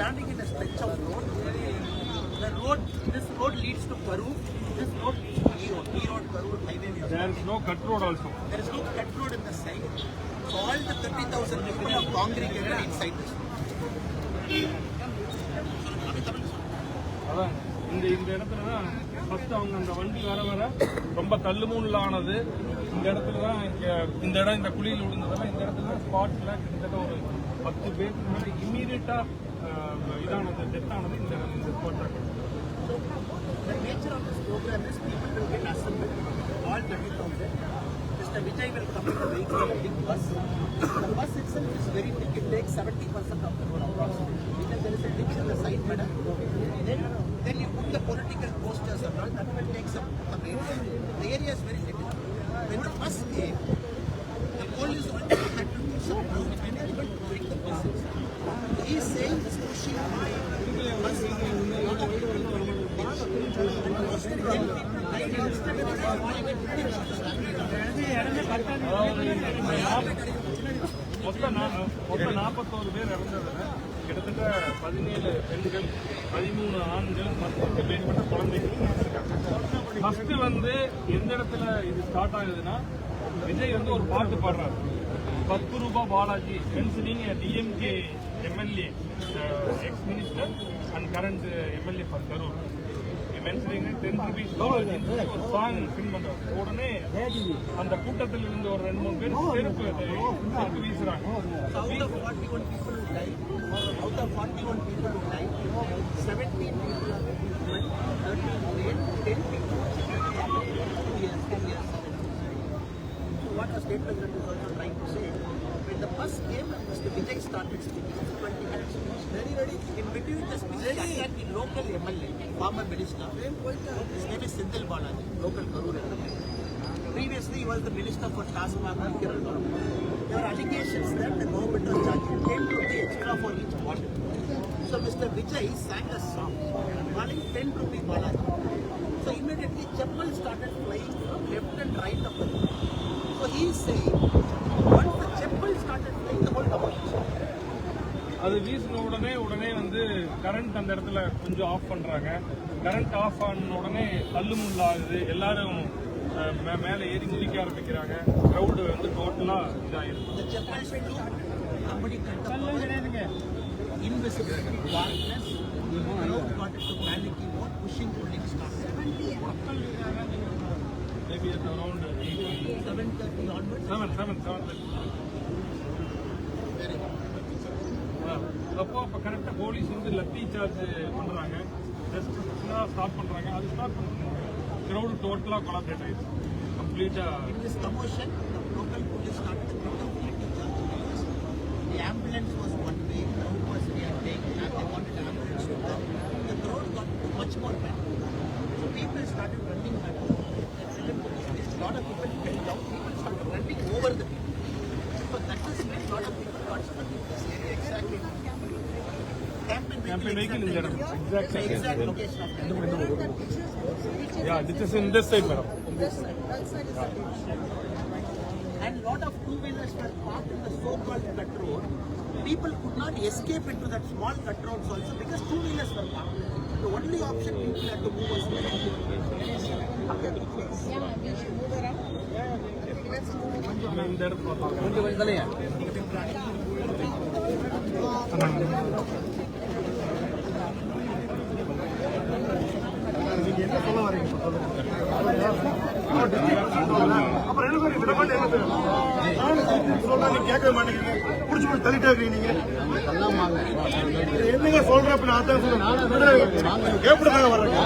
standing in a stretch of road. This road leads to Karur. This road leads to Erode. Karur highway. There is no cut road also. There is no cut road in the side. So all the 30,000 people have congregated inside this. அதான் இந்த இடத்துல தான் first அவங்க அந்த வண்டி வர ரொம்ப தள்ளுமுள்ளானது. இந்த இடத்துல தான் இந்த இடம் இந்த குழியில் விழுந்ததெல்லாம் இந்த இடத்துல ஸ்பாட்ல கிட்டத்தட்ட ஒரு 10 பேருக்கு முன்னாடி இம்மீடியட்டா இதானது டெத் ஆனது இந்த ஸ்பாட் தான். The nature of this program is people will get assembled, all 30,000. Mr. Vijay will come in a vehicle, a big bus. The bus itself is very big. It takes 70% of the road approximately. Because there is a ditch in the side, madam. Then you put the political posters and all. That will take some area. The area is very little. When the bus came, the police had to do some ground management to bring the bus inside. He is saying this pushing by the bus is a lot of people going to ditch. And most of them மொத்தம் 41 பேர் இறந்ததுல கிட்டத்தட்ட 17 பெண்கள் 13 ஆண்கள் மற்றும் மேற்பட்ட குழந்தைகள். First எந்த இடத்துல இது ஸ்டார்ட் ஆகுதுன்னா விஜய் ஒரு பாட்டு பாடுறாரு, 10 ரூபாய் Balaji mentioning DMK MLA X minister and current MLA for Karur mentioning 10 rupees Balaji ஒரு சாங் சிங் பண்றாரு. உடனே அந்த கூட்டத்தில் இருந்து ஒரு 2-3 பேர் செருப்பு வீசுறாங்க. Out of 41 people who died, 17 people are 13 dead, 10 people 2 years. So what the state president is also trying to say, when the bus came and Mr. Vijay started speaking, 20-minute speech, very ready. In between the speech, he attacked the local MLA, former minister. His name is Sindhil Balaji, local Karur MLA. Previously, he was the minister for Tasmak and Kerala. There were allegations that the government was charging 10 rupees extra for each bottle. So Mr. Vijay sang a song calling 10 rupees Balaji. So immediately chappals started flying from left and right of the road. So he is saying, once the chappals started flying, the whole opposition. அது வீசின உடனே current அந்த இடத்துல கொஞ்சம் of பண்றாங்க. Current off ஆன உடனே தள்ளுமுள்ளாகுது. எல்லாரும் மேலே ஏறி குதிக்க ஆரம்பிக்கிறாங்க. கிரௌடு டோட்டலா இதாயிருக்கும். Invisible darkness, the crowd got into panicky mode, pushing pulling stuff. Maybe at around 7:30 onwards. 7:30. அப்போ கரெக்டாக போலீஸ் லத்தி சார்ஜ் பண்றாங்க. ஜஸ்ட் ஸ்டாப் பண்றாங்க. அது ஸ்டாப் பண்ணுறாங்க. crowd totally collaborate ஆயிடுச்சு. கம்ப்ளீட்டா In this commotion, the local police started to put up lathi charge. The ambulance was one way, crowd was reacting, and they wanted ambulance to come. The crowd got much more panic. So people started running back. A lot of people fell down. People started running over the people. So that is when a lot of people got stuck in this area. Exactly. Campaign vehicle in the exact location of the yeah, this is in this side, madam. This side. That side is and lot of two-wheelers were parked in the so-called cut road. People could not escape into that small cut roads also because two-wheelers were parked. The only option people had to move was the yeah, we should move around. Let's move. என்ன சொல்ல வரீங்க? அப்புறம் என்ன கேட்கவே மாட்டேங்கிறீங்க. புடிச்சு போய் தள்ளிட்டே இருக்கீங்க. நீங்க என்னங்க சொல்றப்ப நான் தான் சொல்றேன். எப்படி தாங்க வர்றீங்க?